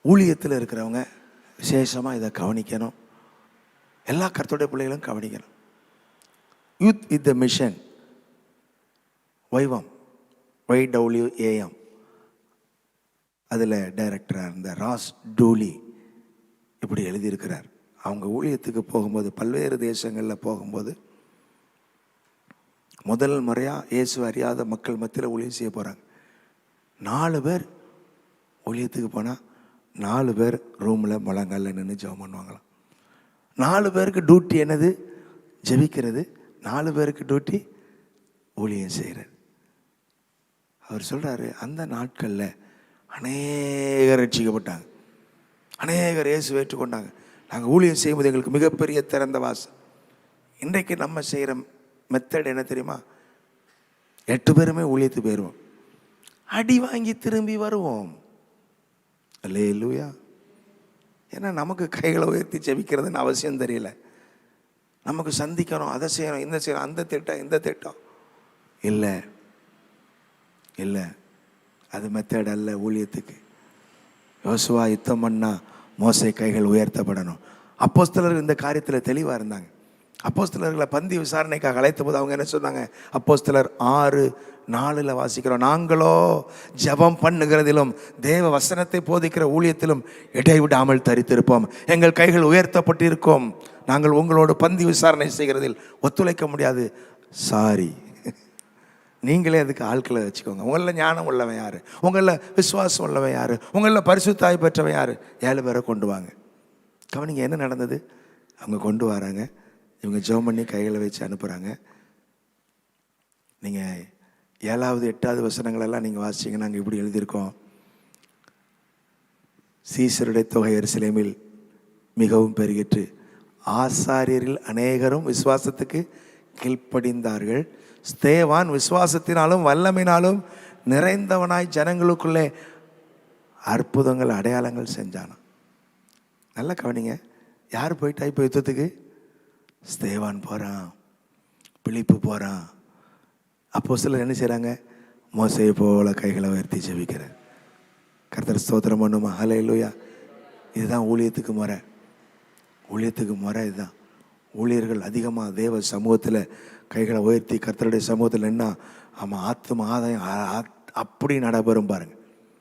ஊழியத்தில் இருக்கிறவங்க விசேஷமாக இதை கவனிக்கணும். எல்லா கர்த்தருடைய பிள்ளைகளும் கவனிக்கணும். யூத் வித் த மிஷன், வைவம், YWAM, அதில் டைரக்டராக இருந்த ராஸ் டூலி இப்படி எழுதியிருக்கிறார். அவங்க ஊழியத்துக்கு போகும்போது, பல்வேறு தேசங்களில் போகும்போது, முதல் முறையாக இயேசு அறியாத மக்கள் மத்தியில் ஊழியம் செய்ய போகிறாங்க. 4 பேர் ஊழியத்துக்கு போனால் 4 பேர் ரூமில் முழங்காலில் நின்று ஜெபம் பண்ணுவாங்களாம். 4 பேருக்கு டியூட்டி என்னது? ஜெபிக்கிறது. 4 பேருக்கு டியூட்டி ஊழியம் செய்கிறது. அவர் சொல்கிறாரு, அந்த நாட்களில் அநேகர் ரட்சிக்கப்பட்டாங்க, அநேகர் இயேசு ஏற்றுக்கொண்டாங்க. நாங்கள் ஊழியம் செய்யும்போது எங்களுக்கு மிகப்பெரிய திறந்த வாசல். இன்றைக்கு நம்ம செய்கிற மெத்தட் என்ன தெரியுமா? 8 பேருமே ஊழியத்துக்கு போயிடுவோம், அடி வாங்கி திரும்பி வருவோம். அல்லேலூயா. ஏன்னா நமக்கு கைகளை உயர்த்தி ஜெபிக்கிறதுன்னு அவசியம் தெரியல. நமக்கு சந்திக்கணும், அதை செய்யணும், இந்த செய்யணும், அந்த திட்டம் இந்த திட்டம் இல்லை இல்லை. அது மெத்தட் அல்ல ஊழியத்துக்கு. யோசுவா யுத்தம் பண்ணா மோசே கைகள் உயர்த்தப்படணும். அப்போஸ்தலர்கள் இந்த காரியத்தில் தெளிவாக இருந்தாங்க. அப்போஸ்தலர்களை பந்தி விசாரணைக்காக அழைத்த போது அவங்க என்ன சொன்னாங்க? அப்போஸ்தலர் 6:4 வாசிக்கிறோம், நாங்களோ ஜெபம் பண்ணுகிறதிலும் தேவ வசனத்தை போதிக்கிற ஊழியத்திலும் இடைவிடாமல் தரித்திருப்போம். எங்கள் கைகள் உயர்த்தப்பட்டிருக்கோம். நாங்கள் உங்களோடு பந்தி விசாரணை செய்கிறதில் ஒத்துழைக்க முடியாது. சாரி, நீங்களே அதுக்கு ஆட்களை வச்சுக்கோங்க. உங்களில் ஞானம் உள்ளவன் யார்? உங்களில் விசுவாசம் உள்ளவன் யார்? உங்களில் பரிசுத்தாய் பெற்றவன் யார்? 7 பேரை கொண்டு வாங்க. கவனிங்க என்ன நடந்தது. அவங்க கொண்டு வராங்க, இவங்க ஜெபம் பண்ணி கைகளை வச்சு அனுப்புகிறாங்க. நீங்கள் 7வது 8வது வசனங்களெல்லாம் நீங்கள் வாசிச்சிங்கன்னா நாங்கள் இப்படி எழுதியிருக்கோம். சீசருடைய தொகை எருசலேமில் மிகவும் பெருகிற்று, ஆசாரியரில் அநேகரும் விசுவாசத்துக்கு கீழ்ப்படிந்தார்கள். ஸ்தேவான் விசுவாசத்தினாலும் வல்லமையினாலும் நிறைந்தவனாய் ஜனங்களுக்குள்ளே அற்புதங்கள் அடையாளங்கள் செஞ்சானா. நல்லா கவனிங்க. யார் போயிட்டா இப்போ யுத்தத்துக்கு? ஸ்தேவான் போகிறான், பிலிப்பு போகிறான். அப்போஸ்தலர் என்ன செய்கிறாங்க? மோசேயை போல கைகளை உயர்த்தி ஜெபிக்கிற. கர்த்தர் ஸ்தோத்திரம் பண்ணுமா? ஹல்லேலூயா. இதுதான் ஊழியத்துக்கு முறை. ஊழியத்துக்கு முறை இதுதான். ஊழியர்கள் அதிகமாக தேவ சமூகத்தில் கைகளை உயர்த்தி கர்த்தருடைய சமூகத்தில் என்ன ஆமாம் ஆத்தும ஆதாயம் அப்படி நடைபெறும் பாருங்கள்.